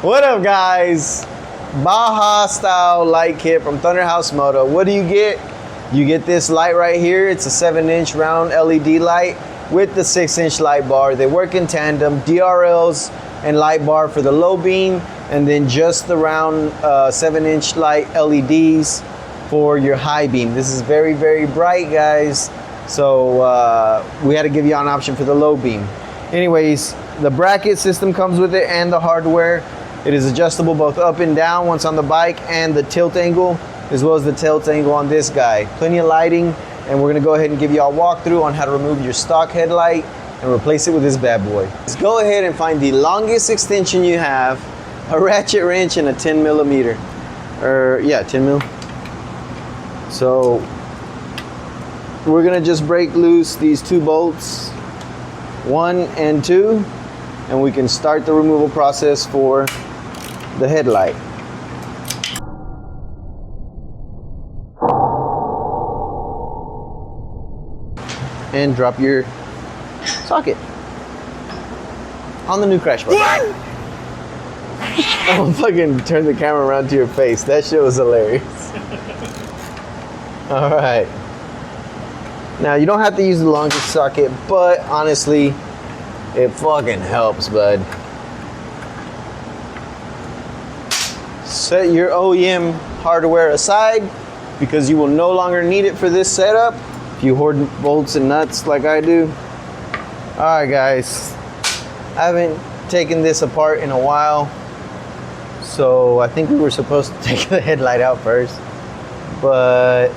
What up, guys? Baja style light kit from Thunderhouse Moto. What do you get? You get this light right here. It's a 7-inch round LED light with the 6-inch light bar. They work in tandem, DRLs and light bar for the low beam, and then just the round 7-inch light LEDs for your high beam. This is very, very bright, guys. So we had to give you an option for the low beam. Anyways, the bracket system comes with it and the hardware. It is adjustable both up and down once on the bike, and the tilt angle as well as the tilt angle on this guy. Plenty of lighting, and we're gonna go ahead and give you a walkthrough on how to remove your stock headlight and replace it with this bad boy. Let's go ahead and find the longest extension you have, a ratchet wrench and a 10 millimeter. Yeah, 10 mil. So we're gonna just break loose these 2 bolts, 1 and 2, and we can start the removal process for the headlight. And drop your socket on the new crash bar. I'm gonna fucking turn the camera around to your face. That shit was hilarious. All right. Now you don't have to use the longest socket, but honestly, it fucking helps, bud. Set your OEM hardware aside because you will no longer need it for this setup. If you hoard bolts and nuts like I do. All right, guys. I haven't taken this apart in a while, so I think we were supposed to take the headlight out first, but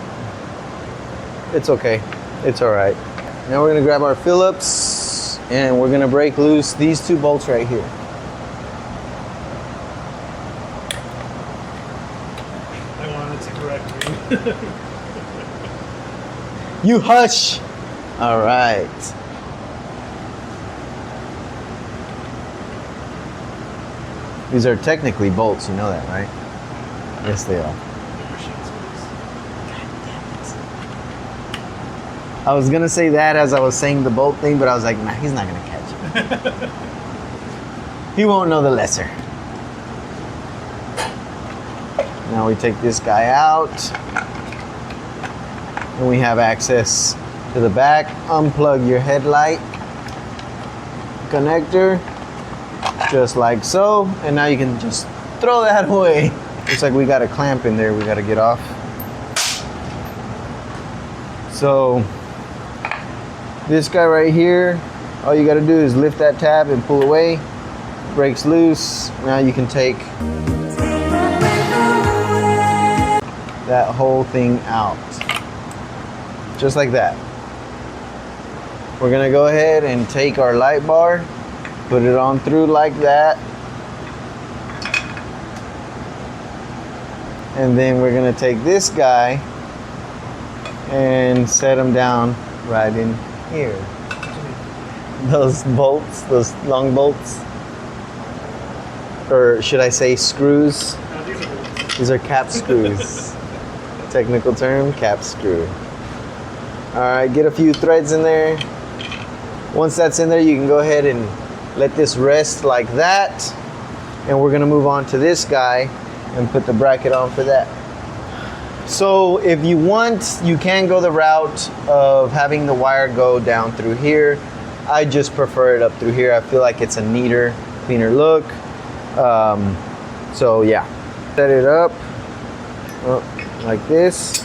it's okay. It's all right. Now we're gonna grab our Phillips and we're gonna break loose these 2 bolts right here. I wanted to correct me. You hush. All right. These are technically bolts, you know that, right? Yes, they are. I was gonna say that as I was saying the bolt thing, but I was like, nah, he's not gonna catch it. He won't know the lesser. Now we take this guy out, and we have access to the back. Unplug your headlight connector, just like so, and now you can just throw that away. Looks like we got a clamp in there we gotta get off. So, this guy right here, all you gotta do is lift that tab and pull away. Breaks loose. Now you can take that whole thing out. Just like that. We're gonna go ahead and take our light bar, put it on through like that. And then we're gonna take this guy and set him down right in here. Those bolts, those long bolts, or should I say screws? These are cap screws. Technical term, cap screw. All right, get a few threads in there. Once that's in there, you can go ahead and let this rest like that. And we're gonna move on to this guy and put the bracket on for that. So if you want, you can go the route of having the wire go down through here. I just prefer it up through here. I feel like it's a neater, cleaner look. So yeah, set it up like this.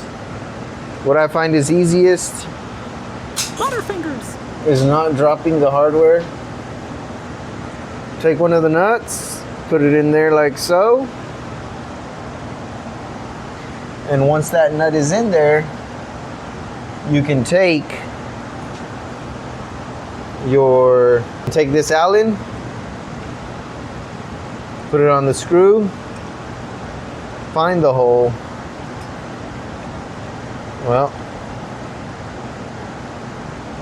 What I find is easiest Butterfingers is not dropping the hardware. Take one of the nuts, put it in there like so. And once that nut is in there, you can take this Allen, put it on the screw, find the hole. Well,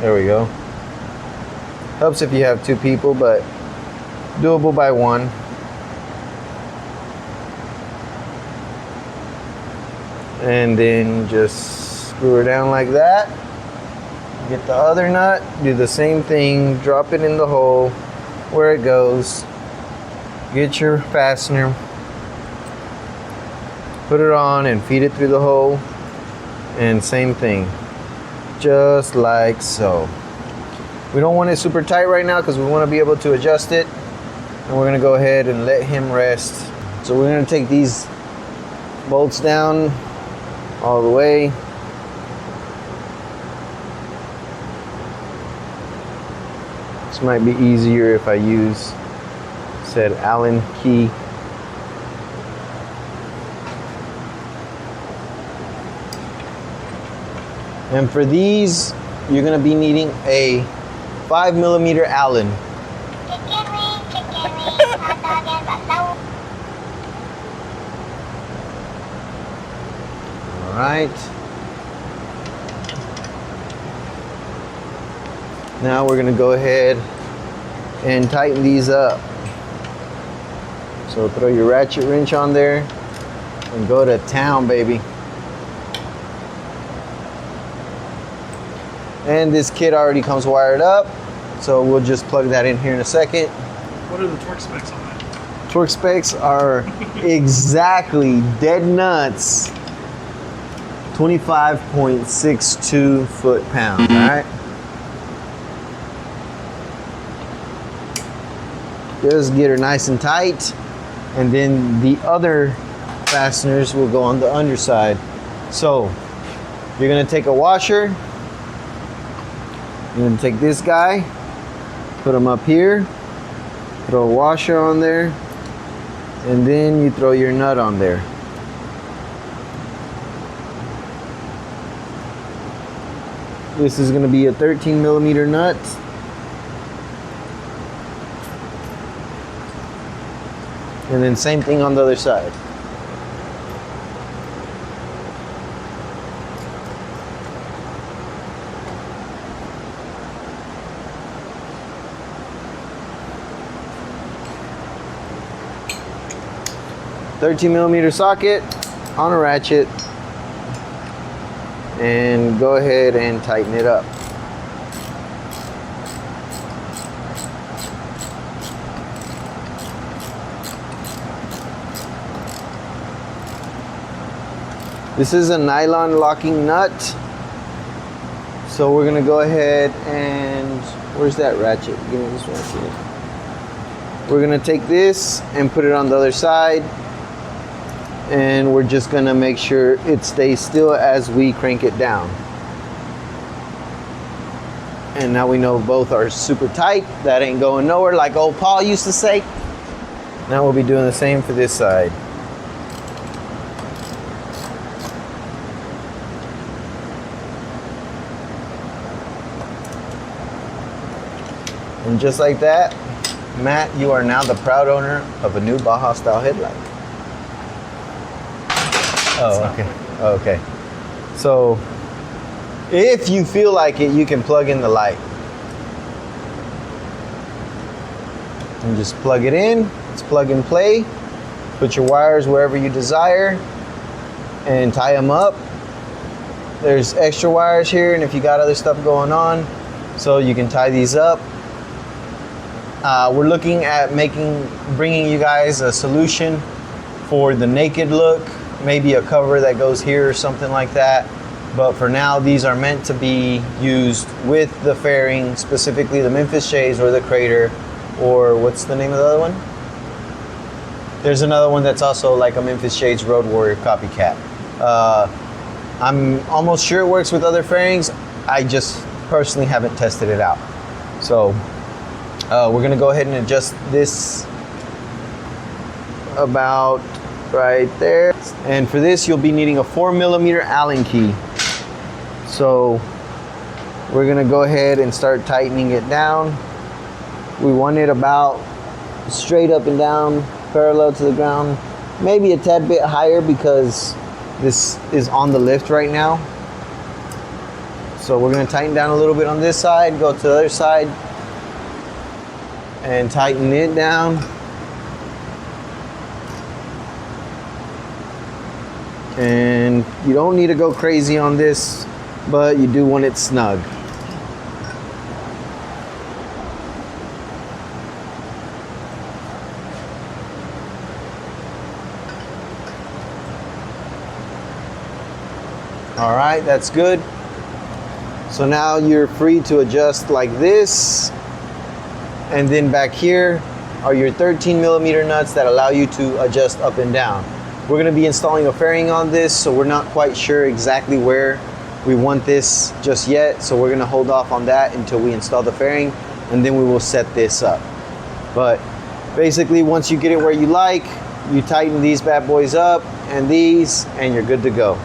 there we go. Helps if you have 2 people, but doable by 1. And then just screw her down like that. Get the other nut, do the same thing, drop it in the hole where it goes. get your fastener, put it on and feed it through the hole, and same thing, just like so. We don't want it super tight right now because we want to be able to adjust it, and we're going to go ahead and let him rest. So we're going to take these bolts down all the way. This might be easier if I use said Allen key. And for these, you're going to be needing a 5mm Allen. All right. Now we're going to go ahead and tighten these up. So throw your ratchet wrench on there and go to town, baby. And this kit already comes wired up, so we'll just plug that in here in a second. What are the torque specs on that? Torque specs are exactly dead nuts 25.62 foot-pound, all right? Just get her nice and tight, and then the other fasteners will go on the underside. So you're gonna take a washer, you're gonna take this guy, put him up here, throw a washer on there, and then you throw your nut on there. This is gonna be a 13mm nut. And then same thing on the other side. $13mm socket on a ratchet, and go ahead and tighten it up. This is a nylon locking nut. So we're gonna go ahead and, where's that ratchet? Give me this ratchet. We're gonna take this and put it on the other side. And we're just gonna make sure it stays still as we crank it down. And now we know both are super tight. That ain't going nowhere, like old Paul used to say. Now we'll be doing the same for this side. And just like that, Matt, you are now the proud owner of a new Baja style headlight. Oh, okay. Okay. So if you feel like it, you can plug in the light. And just plug it in. It's plug and play. Put your wires wherever you desire and tie them up. There's extra wires here, and if you got other stuff going on, so you can tie these up. We're looking at bringing you guys a solution for the naked look, maybe a cover that goes here or something like that. But for now, these are meant to be used with the fairing, specifically the Memphis Shades or the Crater, or what's the name of the other one? There's another one that's also like a Memphis Shades Road Warrior copycat. I'm almost sure it works with other fairings. I just personally haven't tested it out. So we're gonna go ahead and adjust this about right there. And for this, you'll be needing a 4mm Allen key. So we're gonna go ahead and start tightening it down. We want it about straight up and down, parallel to the ground. Maybe a tad bit higher because this is on the lift right now. So we're gonna tighten down a little bit on this side, go to the other side, and tighten it down. And you don't need to go crazy on this, but you do want it snug. All right, that's good. So now you're free to adjust like this. And then back here are your 13 millimeter nuts that allow you to adjust up and down. We're gonna be installing a fairing on this, so we're not quite sure exactly where we want this just yet. So we're gonna hold off on that until we install the fairing, and then we will set this up. But basically, once you get it where you like, you tighten these bad boys up and these, and you're good to go.